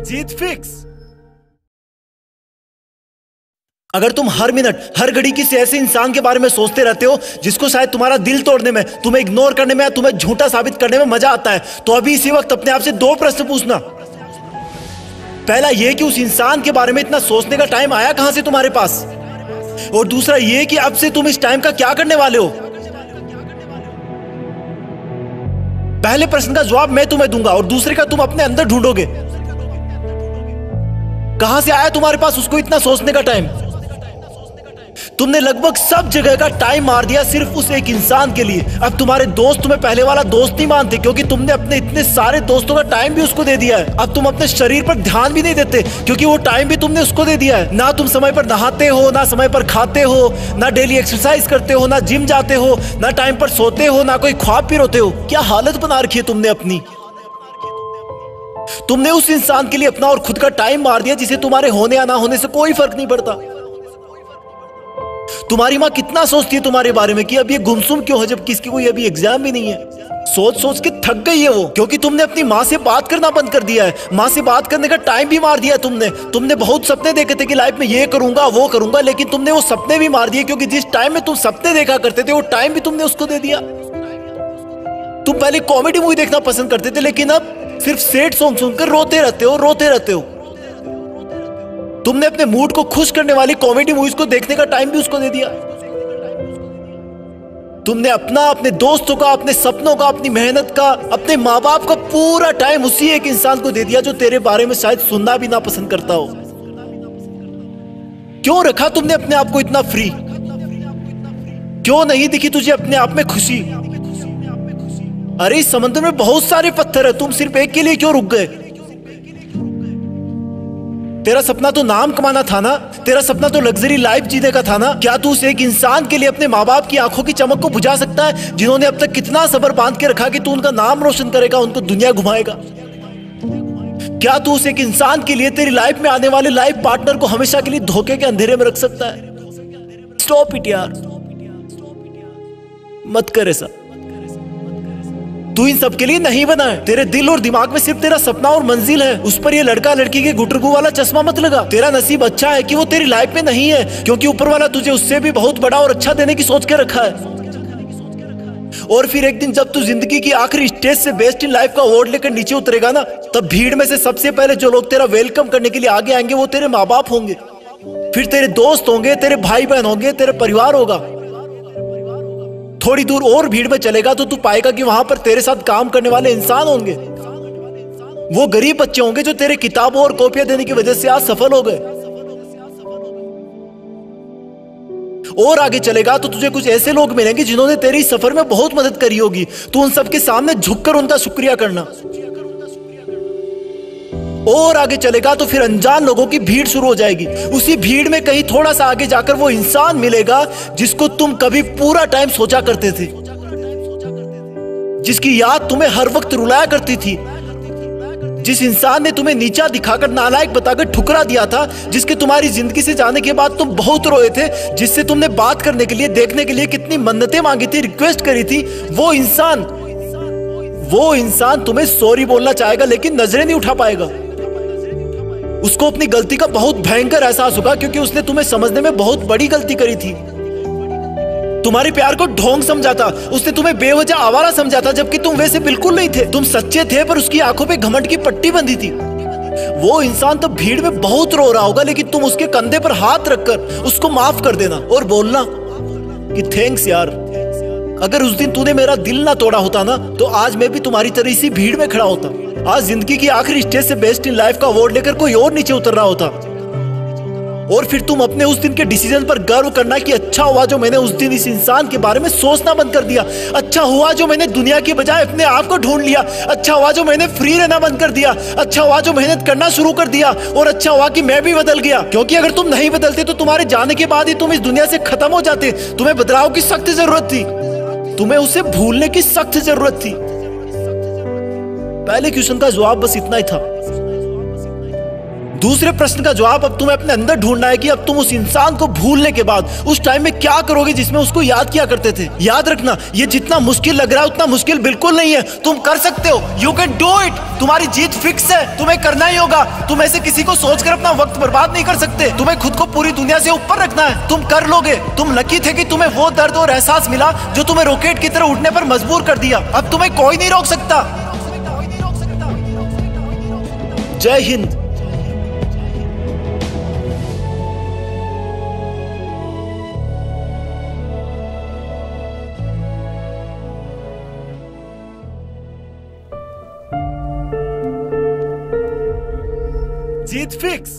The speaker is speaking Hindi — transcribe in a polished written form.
जीत फिक्स। अगर तुम हर मिनट हर घड़ी किसी ऐसे इंसान के बारे में सोचते रहते हो जिसको शायद तुम्हारा दिल तोड़ने में, तुम्हें इग्नोर करने में या तुम्हें झूठा साबित करने में मजा आता है, तो अभी इसी वक्त अपने आप से 2 प्रश्न पूछना। पहला ये कि उस इंसान के बारे में इतना सोचने का टाइम आया कहां से तुम्हारे पास, और दूसरा ये कि अब से तुम इस टाइम का क्या करने वाले हो। पहले प्रश्न का जवाब मैं तुम्हें दूंगा और दूसरे का तुम अपने अंदर ढूंढोगे। कहां से आया तुम्हारे पास उसको इतना सोचने का टाइम। तुमने लगभग सब जगह का टाइम मार दिया सिर्फ उस एक इंसान के लिए। अब तुम्हारे दोस्त तुम्हें पहले वाला दोस्त नहीं मानते क्योंकि तुमने अपने इतने सारे दोस्तों का टाइम भी उसको दे दिया है। अब तुम अपने शरीर पर ध्यान भी नहीं देते क्योंकि वो टाइम भी तुमने उसको दे दिया है। ना तुम समय पर नहाते हो, ना समय पर खाते हो, ना डेली एक्सरसाइज करते हो, ना जिम जाते हो, ना टाइम पर सोते हो, ना कोई ख्वाब भी रोते हो। क्या हालत बना रखी है तुमने अपनी। तुमने उस इंसान के लिए अपना और खुद का टाइम मार दिया जिसे तुम्हारे होने या ना होने से कोई फर्क नहीं पड़ता। तुम्हारी माँ कितना सोचती है तुम्हारे बारे में कि अब ये गुमसुम क्यों है जबकि इसकी कोई अभी एग्जाम भी नहीं है। सोच सोच के थक गई है वो, क्योंकि तुमने अपनी माँ से बात करना बंद कर दिया है। माँ से बात करने का टाइम भी मार दिया तुमने बहुत सपने देखे थे कि लाइफ में ये करूंगा वो करूंगा, लेकिन तुमने वो सपने भी मार दिए क्योंकि जिस टाइम में तुम सपने देखा करते थे वो टाइम भी तुमने उसको दे दिया। तुम पहले कॉमेडी मूवी देखना पसंद करते थे लेकिन अब सिर्फ सैड सॉन्ग सुनकर रोते रहते हो। तुमने अपने मूड को खुश करने वाली कॉमेडी मूवीज को देखने का टाइम भी उसको दे दिया। तुमने अपने दोस्तों का, अपने सपनों का, अपनी मेहनत का, अपने माँ बाप का पूरा टाइम उसी एक इंसान को दे दिया जो तेरे बारे में शायद सुनना भी ना पसंद करता हो। क्यों रखा तुमने अपने आप को इतना फ्री। क्यों नहीं दिखी तुझे अपने आप में खुशी। अरे इस समंदर में बहुत सारे पत्थर है, तुम सिर्फ एक के लिए क्यों रुक गए। तेरा सपना तो नाम कमाना था ना, तेरा सपना तो लग्जरी लाइफ जीने का था ना। क्या तू उस एक इंसान के लिए अपने माँ बाप की आंखों की चमक को बुझा सकता है जिन्होंने अब तक कितना सब्र बांध के रखा कि तू उनका नाम रोशन करेगा, उनको दुनिया घुमाएगा। क्या तू उस एक इंसान के लिए तेरी लाइफ में आने वाले लाइफ पार्टनर को हमेशा के लिए धोखे के अंधेरे में रख सकता है। स्टॉप इट यार, मत कर ऐसा। तू इन सब के लिए नहीं बना है। तेरे दिल और दिमाग में सिर्फ तेरा सपना और मंजिल है। उस पर ये लड़का लड़की के गुटरगू वाला चश्मा मत लगा। तेरा नसीब अच्छा है कि वो तेरी लाइफ में नहीं है, क्योंकि ऊपर वाला तुझे उससे भी बहुत बड़ा और अच्छा देने की सोच के रखा है। और फिर एक दिन जब तू जिंदगी की आखिरी स्टेज से बेस्ट इन लाइफ का अवार्ड लेकर नीचे उतरेगा ना, तब भीड़ में से सबसे पहले जो लोग तेरा वेलकम करने के लिए आगे आएंगे वो तेरे माँ बाप होंगे, फिर तेरे दोस्त होंगे, तेरे भाई बहन होंगे, तेरे परिवार होगा। थोड़ी दूर और भीड़ में चलेगा तो तू पाएगा कि वहां पर तेरे साथ काम करने वाले इंसान होंगे। वो गरीब बच्चे होंगे जो तेरे किताबों और कॉपियां देने की वजह से आज सफल हो गए। और आगे चलेगा तो तुझे कुछ ऐसे लोग मिलेंगे जिन्होंने तेरी सफर में बहुत मदद करी होगी। तू उन सबके सामने झुककर उनका शुक्रिया करना। और आगे चलेगा तो फिर अनजान लोगों की भीड़ शुरू हो जाएगी। उसी भीड़ में कहीं थोड़ा सा आगे जाकर वो इंसान मिलेगा जिसको तुम कभी पूरा टाइम सोचा करते थे, जिसकी याद तुम्हें हर वक्त रुलाया करती थी, जिस इंसान ने तुम्हें नीचा दिखाकर नालायक बताकर ठुकरा दिया था, जिसके तुम्हारी जिंदगी से जाने के बाद तुम बहुत रोए थे, जिससे तुमने बात करने के लिए, देखने के लिए कितनी मन्नतें मांगी थी, रिक्वेस्ट करी थी। वो इंसान तुम्हें सॉरी बोलना चाहेगा लेकिन नजरें नहीं उठा पाएगा। उसको अपनी गलती का बहुत भयंकर एहसास होगा क्योंकि उसने तुम्हें समझने में बहुत बड़ी गलती करी थी। तुम्हारे प्यार को ढोंग समझा था, उसने तुम्हें बेवजह आवारा समझा था, जबकि तुम वैसे बिल्कुल नहीं थे। तुम सच्चे थे पर उसकी आंखों पे घमंड की पट्टी बंधी थी। वो इंसान तो भीड़ में बहुत रो रहा होगा लेकिन तुम उसके कंधे पर हाथ रखकर उसको माफ कर देना और बोलना कि थैंक्स यार, अगर उस दिन तूने मेरा दिल ना तोड़ा होता ना तो आज मैं भी तुम्हारी तरह इसी भीड़ में खड़ा होता। आज जिंदगी की आखिरी स्टेज से बेस्ट इन लाइफ का अवार्ड लेकर कोई और नीचे उतर रहा होता। और फिर तुम अपने उस दिन के डिसीजन पर गर्व करना कि अच्छा हुआ जो मैंने उस दिन इस इंसान के बारे में सोचना बंद कर दिया। अच्छा हुआ जो मैंने दुनिया के बजाय अपने आप को ढूंढ लिया। अच्छा हुआ जो मैंने फ्री रहना बंद कर दिया। अच्छा हुआ जो मेहनत करना शुरू कर दिया। और अच्छा हुआ कि मैं भी बदल गया, क्योंकि अगर तुम नहीं बदलते तो तुम्हारे जाने के बाद ही तुम इस दुनिया से खत्म हो जाते। तुम्हें बदलाव की सख्त जरूरत थी, तुम्हें उसे भूलने की सख्त जरूरत थी। पहले क्वेश्चन का जवाब बस इतना ही था। दूसरे प्रश्न का जवाब अब तुम्हें अपने अंदर ढूंढना है कि अब तुम उस इंसान को भूलने के बाद उस टाइम में क्या करोगे जिसमें उसको याद किया करते थे। याद रखना, ये जितना मुश्किल लग रहा है उतना मुश्किल बिल्कुल नहीं है। तुम कर सकते हो, यू कैन डू इट। तुम्हारी जीत फिक्स है, तुम्हें करना ही होगा। तुम ऐसे किसी को सोचकर अपना वक्त बर्बाद नहीं कर सकते। तुम्हें खुद को पूरी दुनिया से ऊपर रखना है, तुम कर लोगे। तुम लकी थे कि तुम्हें वो दर्द और एहसास मिला जो तुम्हें रॉकेट की तरह उठने पर मजबूर कर दिया। अब तुम्हें कोई नहीं रोक सकता। जय हिंद। जीत फिक्स।